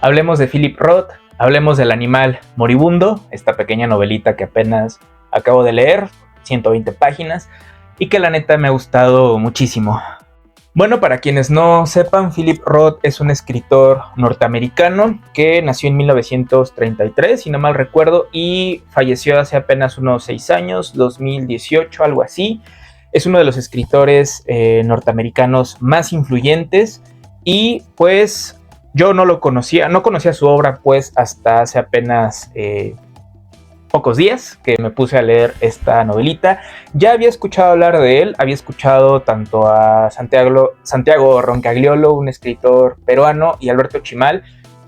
Hablemos de Philip Roth, hablemos del animal moribundo, esta pequeña novelita que apenas acabo de leer, 120 páginas, y que la neta me ha gustado muchísimo. Bueno, para quienes no sepan, Philip Roth es un escritor norteamericano que nació en 1933, si no mal recuerdo, y falleció hace apenas unos 6 años, 2018, algo así. Es uno de los escritores norteamericanos más influyentes y pues yo no conocía su obra pues hasta hace apenas pocos días que me puse a leer esta novelita. Ya había escuchado hablar de él, había escuchado tanto a Santiago Roncagliolo, un escritor peruano, y Alberto Chimal,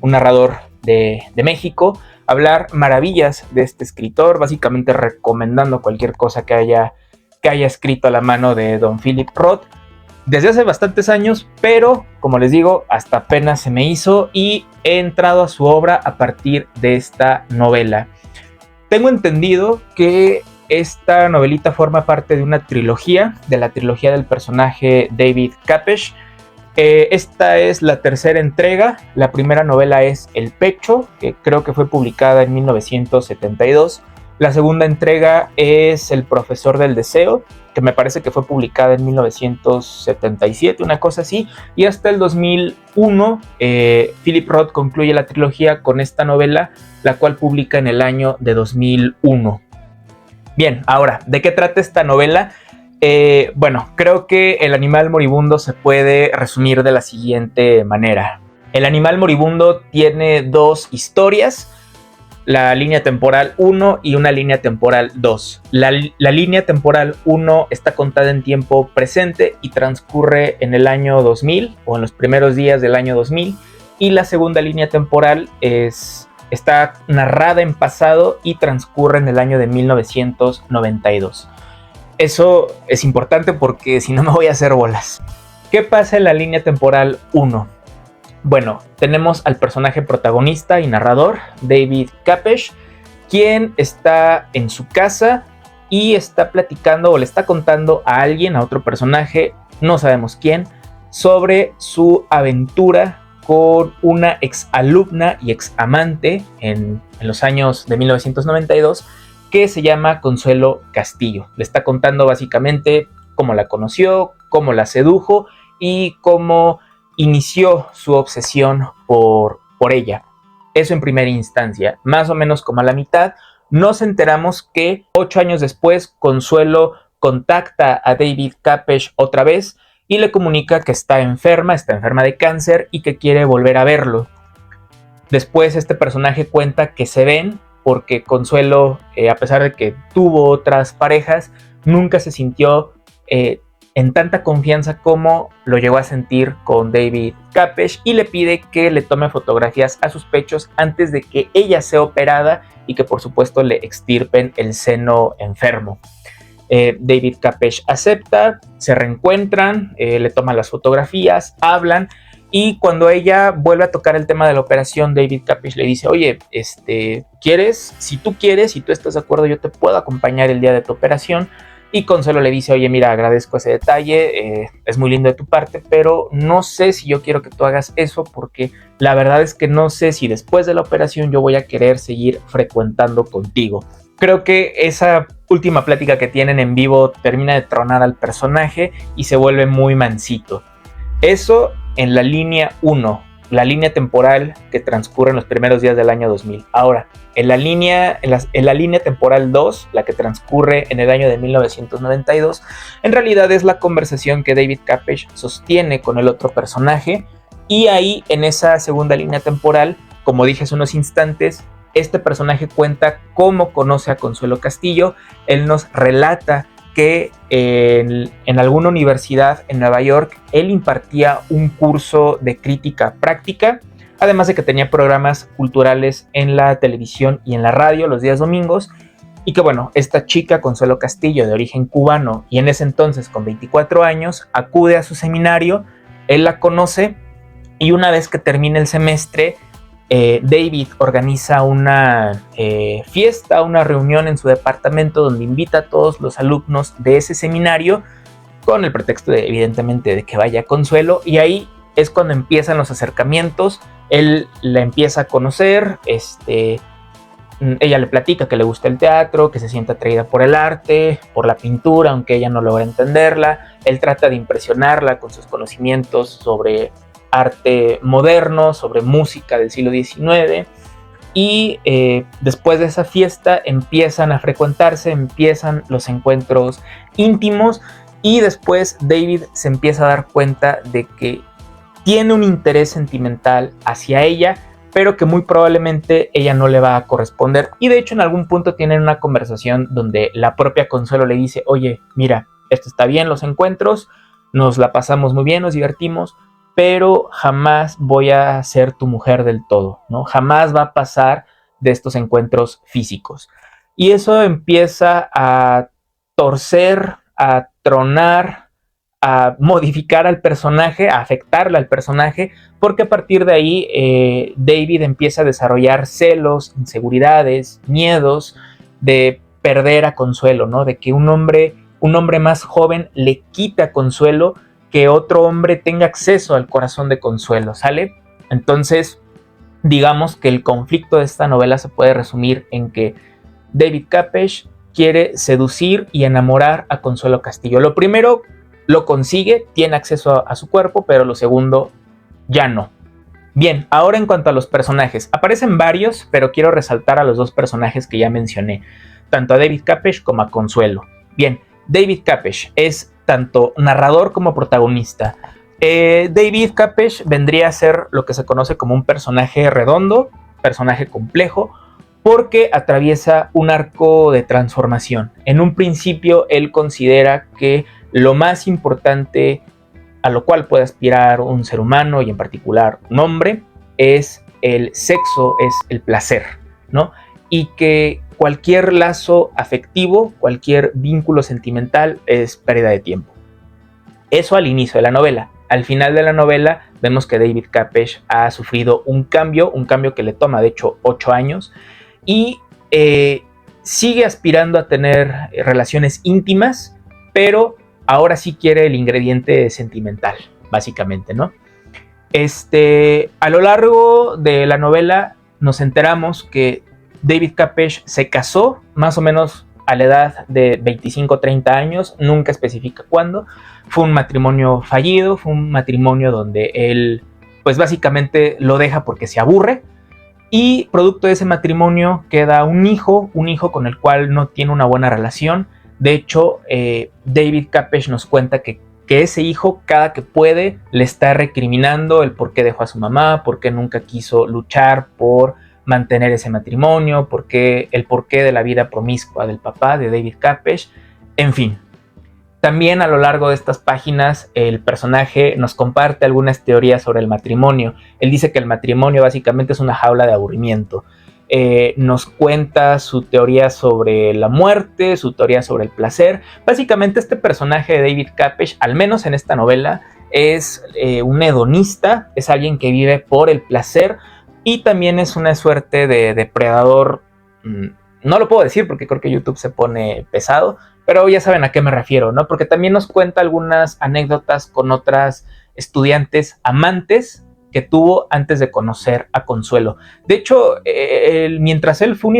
un narrador de México, hablar maravillas de este escritor, básicamente recomendando cualquier cosa que haya escrito a la mano de don Philip Roth desde hace bastantes años, pero como les digo, hasta apenas se me hizo y he entrado a su obra a partir de esta novela. Tengo entendido que esta novelita forma parte de una trilogía, de la trilogía del personaje David Capesh. Esta es la tercera entrega. La primera novela es El Pecho, que creo que fue publicada en 1972. La segunda entrega es El Profesor del Deseo, que me parece que fue publicada en 1977, una cosa así. Y hasta el 2001, Philip Roth concluye la trilogía con esta novela, la cual publica en el año de 2001. Bien, ahora, ¿de qué trata esta novela? Bueno, creo que El animal moribundo se puede resumir de la siguiente manera. El animal moribundo tiene dos historias, la línea temporal 1 y una línea temporal 2. La línea temporal 1 está contada en tiempo presente y transcurre en el año 2000 o en los primeros días del año 2000, y la segunda línea temporal está narrada en pasado y transcurre en el año de 1992. Eso es importante porque si no me voy a hacer bolas. ¿Qué pasa en la línea temporal 1? Bueno, tenemos al personaje protagonista y narrador, David Capesh, quien está en su casa y está platicando o le está contando a alguien, a otro personaje, no sabemos quién, sobre su aventura con una exalumna y examante en los años de 1992 que se llama Consuelo Castillo. Le está contando básicamente cómo la conoció, cómo la sedujo y cómo inició su obsesión por ella. Eso en primera instancia. Más o menos como a la mitad nos enteramos que 8 años después Consuelo contacta a David Capesh otra vez y le comunica que está enferma de cáncer y que quiere volver a verlo. Después este personaje cuenta que se ven porque Consuelo, a pesar de que tuvo otras parejas, nunca se sintió en tanta confianza como lo llegó a sentir con David Capesh, y le pide que le tome fotografías a sus pechos antes de que ella sea operada y que por supuesto le extirpen el seno enfermo. David Capesh acepta, se reencuentran, le toman las fotografías, hablan, y cuando ella vuelve a tocar el tema de la operación, David Capesh le dice: oye, ¿quieres? Si tú quieres, si tú estás de acuerdo, yo te puedo acompañar el día de tu operación. Y Consuelo le dice: oye, mira, agradezco ese detalle, es muy lindo de tu parte, pero no sé si yo quiero que tú hagas eso, porque la verdad es que no sé si después de la operación yo voy a querer seguir frecuentando contigo. Creo que esa última plática que tienen en vivo termina de tronar al personaje y se vuelve muy mansito. Eso en la línea 1, la línea temporal que transcurre en los primeros días del año 2000. Ahora, en la línea temporal 2, la que transcurre en el año de 1992, en realidad es la conversación que David Capesh sostiene con el otro personaje, y ahí en esa segunda línea temporal, como dije hace unos instantes, este personaje cuenta cómo conoce a Consuelo Castillo. Él nos relata que en alguna universidad en Nueva York él impartía un curso de crítica práctica, además de que tenía programas culturales en la televisión y en la radio los días domingos, y que bueno, esta chica Consuelo Castillo, de origen cubano y en ese entonces con 24 años, acude a su seminario, él la conoce, y una vez que termina el semestre, David organiza una fiesta, una reunión en su departamento donde invita a todos los alumnos de ese seminario con el pretexto de, evidentemente, de que vaya Consuelo, y ahí es cuando empiezan los acercamientos Él la empieza a conocer, ella le platica que le gusta el teatro, que se siente atraída por el arte, por la pintura, aunque ella no logra entenderla. Él trata de impresionarla con sus conocimientos sobre arte moderno, sobre música del siglo XIX. Y después de esa fiesta empiezan a frecuentarse, empiezan los encuentros íntimos, y después David se empieza a dar cuenta de que tiene un interés sentimental hacia ella, pero que muy probablemente ella no le va a corresponder. Y de hecho en algún punto tienen una conversación donde la propia Consuelo le dice: oye, mira, esto está bien, los encuentros, nos la pasamos muy bien, nos divertimos, pero jamás voy a ser tu mujer del todo, ¿no? Jamás va a pasar de estos encuentros físicos. Y eso empieza a torcer, a tronar, a modificar al personaje, a afectarle al personaje, porque a partir de ahí David empieza a desarrollar celos, inseguridades, miedos de perder a Consuelo, ¿no? De que un hombre más joven le quita a Consuelo, que otro hombre tenga acceso al corazón de Consuelo, ¿sale? Entonces, digamos que el conflicto de esta novela se puede resumir en que David Capech quiere seducir y enamorar a Consuelo Castillo. Lo primero lo consigue, tiene acceso a su cuerpo, pero lo segundo ya no. Bien, ahora en cuanto a los personajes, aparecen varios, pero quiero resaltar a los dos personajes que ya mencioné, tanto a David Capech como a Consuelo. Bien, David Capech es tanto narrador como protagonista. David Capech vendría a ser lo que se conoce como un personaje redondo, personaje complejo, porque atraviesa un arco de transformación. En un principio él considera que lo más importante a lo cual puede aspirar un ser humano, y en particular un hombre, es el sexo, es el placer, ¿no? Y que cualquier lazo afectivo, cualquier vínculo sentimental es pérdida de tiempo. Eso al inicio de la novela. Al final de la novela vemos que David Capech ha sufrido un cambio que le toma de hecho 8 años, y sigue aspirando a tener relaciones íntimas, pero ahora sí quiere el ingrediente sentimental, básicamente, ¿no? A lo largo de la novela nos enteramos que David Capech se casó más o menos a la edad de 25-30 años, nunca especifica cuándo. Fue un matrimonio fallido, fue un matrimonio donde él pues básicamente lo deja porque se aburre, y producto de ese matrimonio queda un hijo con el cual no tiene una buena relación. De hecho, David Capech nos cuenta que ese hijo, cada que puede, le está recriminando el por qué dejó a su mamá, por qué nunca quiso luchar por mantener ese matrimonio, el porqué de la vida promiscua del papá de David Capech, en fin. También a lo largo de estas páginas el personaje nos comparte algunas teorías sobre el matrimonio. Él dice que el matrimonio básicamente es una jaula de aburrimiento. Nos cuenta su teoría sobre la muerte, su teoría sobre el placer. Básicamente este personaje de David Capech, al menos en esta novela, es un hedonista, es alguien que vive por el placer, y también es una suerte de depredador. No lo puedo decir porque creo que YouTube se pone pesado, pero ya saben a qué me refiero, ¿no? Porque también nos cuenta algunas anécdotas con otras estudiantes amantes que tuvo antes de conocer a Consuelo. De hecho, mientras él fue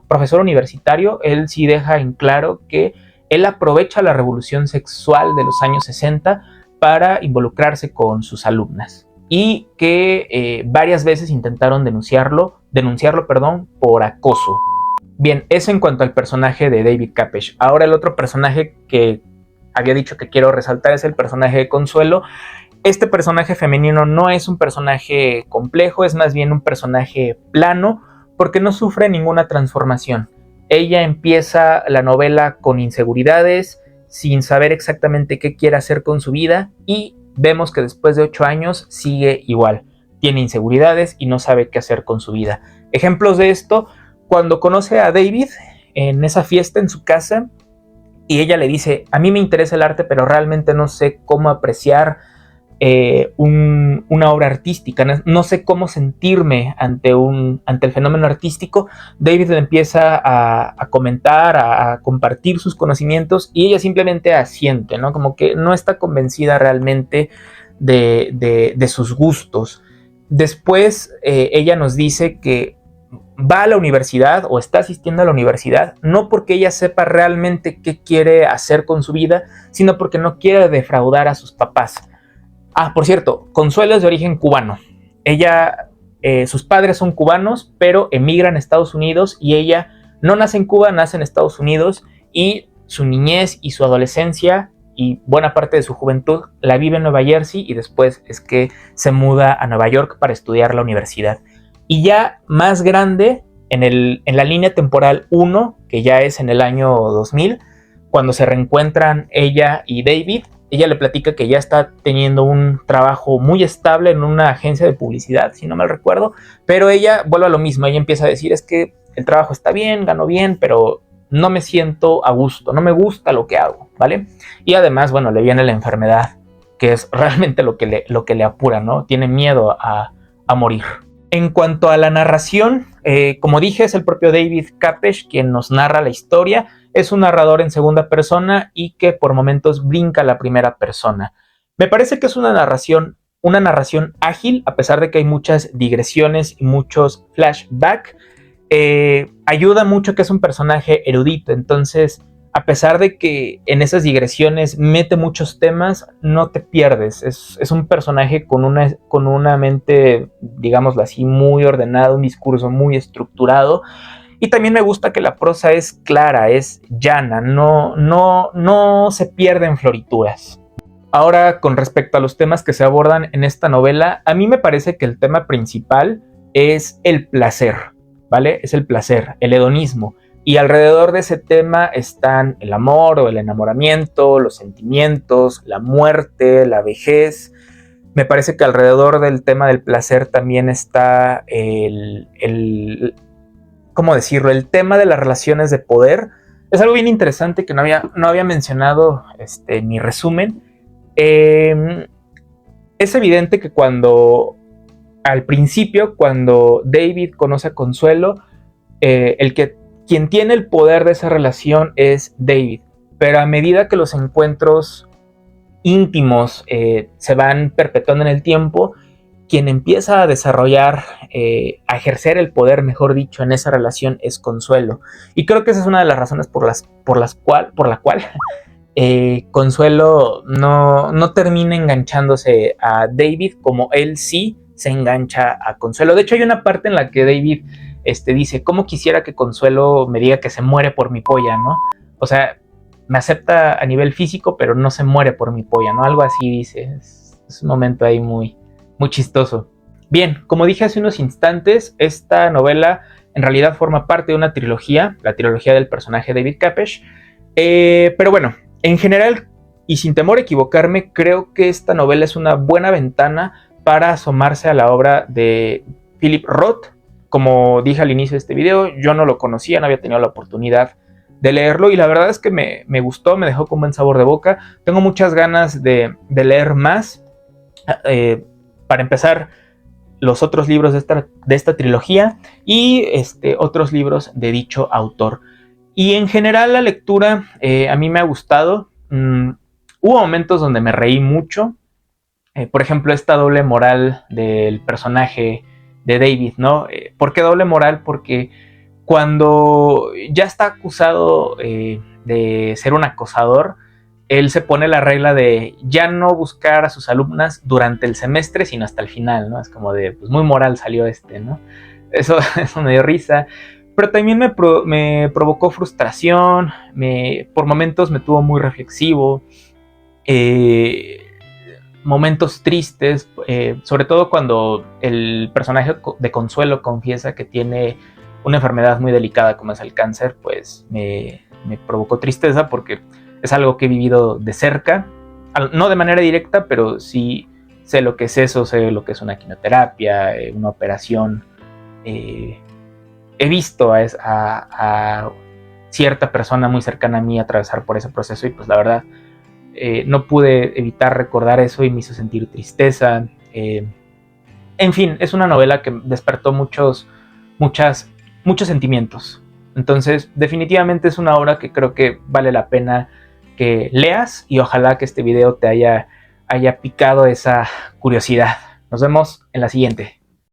profesor universitario, él sí deja en claro que él aprovecha la revolución sexual de los años 60 para involucrarse con sus alumnas, y que varias veces intentaron denunciarlo, por acoso. Bien, eso en cuanto al personaje de David Capech. Ahora el otro personaje que había dicho que quiero resaltar es el personaje de Consuelo. Este personaje femenino no es un personaje complejo, es más bien un personaje plano, porque no sufre ninguna transformación. Ella empieza la novela con inseguridades, sin saber exactamente qué quiere hacer con su vida, y vemos que después de 8 años sigue igual. Tiene inseguridades y no sabe qué hacer con su vida. Ejemplos de esto: cuando conoce a David en esa fiesta en su casa, y ella le dice: a mí me interesa el arte, pero realmente no sé cómo apreciar una obra artística, no sé cómo sentirme ante el fenómeno artístico. David le empieza a comentar, a compartir sus conocimientos, y ella simplemente asiente, ¿no? Como que no está convencida realmente de sus gustos. después ella nos dice que va a la universidad o está asistiendo a la universidad no porque ella sepa realmente qué quiere hacer con su vida, sino porque no quiere defraudar a sus papás. Ah, por cierto, Consuelo es de origen cubano. Sus padres son cubanos, pero emigran a Estados Unidos y ella no nace en Cuba, nace en Estados Unidos, y su niñez y su adolescencia y buena parte de su juventud la vive en Nueva Jersey, y después es que se muda a Nueva York para estudiar la universidad. Y ya más grande, en la línea temporal 1, que ya es en el año 2000, cuando se reencuentran ella y David, ella le platica que ya está teniendo un trabajo muy estable en una agencia de publicidad, si no mal recuerdo, pero ella vuelve a lo mismo. Ella empieza a decir, es que el trabajo está bien, gano bien, pero no me siento a gusto, no me gusta lo que hago, ¿vale? Y además, bueno, le viene la enfermedad, que es realmente lo que le apura, ¿no? Tiene miedo a morir. En cuanto a la narración, como dije, es el propio David Kapesh quien nos narra la historia. Es un narrador en segunda persona y que por momentos brinca a la primera persona. Me parece que es una narración ágil, a pesar de que hay muchas digresiones y muchos flashbacks. Ayuda mucho que es un personaje erudito, entonces a pesar de que en esas digresiones mete muchos temas, no te pierdes. Es un personaje con una mente, digámoslo así, muy ordenada, un discurso muy estructurado. Y también me gusta que la prosa es clara, es llana, no se pierde en florituras. Ahora, con respecto a los temas que se abordan en esta novela, a mí me parece que el tema principal es el placer, ¿vale? Es el placer, el hedonismo. Y alrededor de ese tema están el amor o el enamoramiento, los sentimientos, la muerte, la vejez. Me parece que alrededor del tema del placer también está ¿cómo decirlo? El tema de las relaciones de poder. Es algo bien interesante que no había mencionado en mi resumen. Es evidente que al principio, cuando David conoce a Consuelo, quien tiene el poder de esa relación es David, pero a medida que los encuentros íntimos se van perpetuando en el tiempo, quien empieza a desarrollar, a ejercer el poder, mejor dicho, en esa relación es Consuelo. Y creo que esa es una de las razones por la cual Consuelo no termina enganchándose a David como él sí se engancha a Consuelo. De hecho, hay una parte en la que David dice, ¿cómo quisiera que Consuelo me diga que se muere por mi polla, ¿no? O sea, me acepta a nivel físico, pero no se muere por mi polla, ¿no? Algo así dice. Es un momento ahí muy chistoso. Bien, como dije hace unos instantes, esta novela en realidad forma parte de una trilogía, la trilogía del personaje David Kapesh. Pero bueno, en general, y sin temor a equivocarme, creo que esta novela es una buena ventana para asomarse a la obra de Philip Roth. Como dije al inicio de este video, yo no lo conocía, no había tenido la oportunidad de leerlo, y la verdad es que me gustó, me dejó con buen sabor de boca. Tengo muchas ganas de leer más. Para empezar, los otros libros de esta trilogía y otros libros de dicho autor. Y en general la lectura a mí me ha gustado. Hubo momentos donde me reí mucho. Por ejemplo, esta doble moral del personaje de David, ¿no? ¿Por qué doble moral? Porque cuando ya está acusado de ser un acosador, él se pone la regla de ya no buscar a sus alumnas durante el semestre, sino hasta el final, ¿no? Es como de, pues muy moral salió ¿no? Eso me dio risa. Pero también me provocó frustración, por momentos me tuvo muy reflexivo, momentos tristes, sobre todo cuando el personaje de Consuelo confiesa que tiene una enfermedad muy delicada como es el cáncer, pues me provocó tristeza porque es algo que he vivido de cerca, no de manera directa, pero sí sé lo que es eso, sé lo que es una quimioterapia, una operación. He visto a cierta persona muy cercana a mí atravesar por ese proceso, y pues la verdad no pude evitar recordar eso y me hizo sentir tristeza. En fin, es una novela que despertó muchos sentimientos. Entonces, definitivamente es una obra que creo que vale la pena que leas, y ojalá que este video te haya picado esa curiosidad. Nos vemos en la siguiente.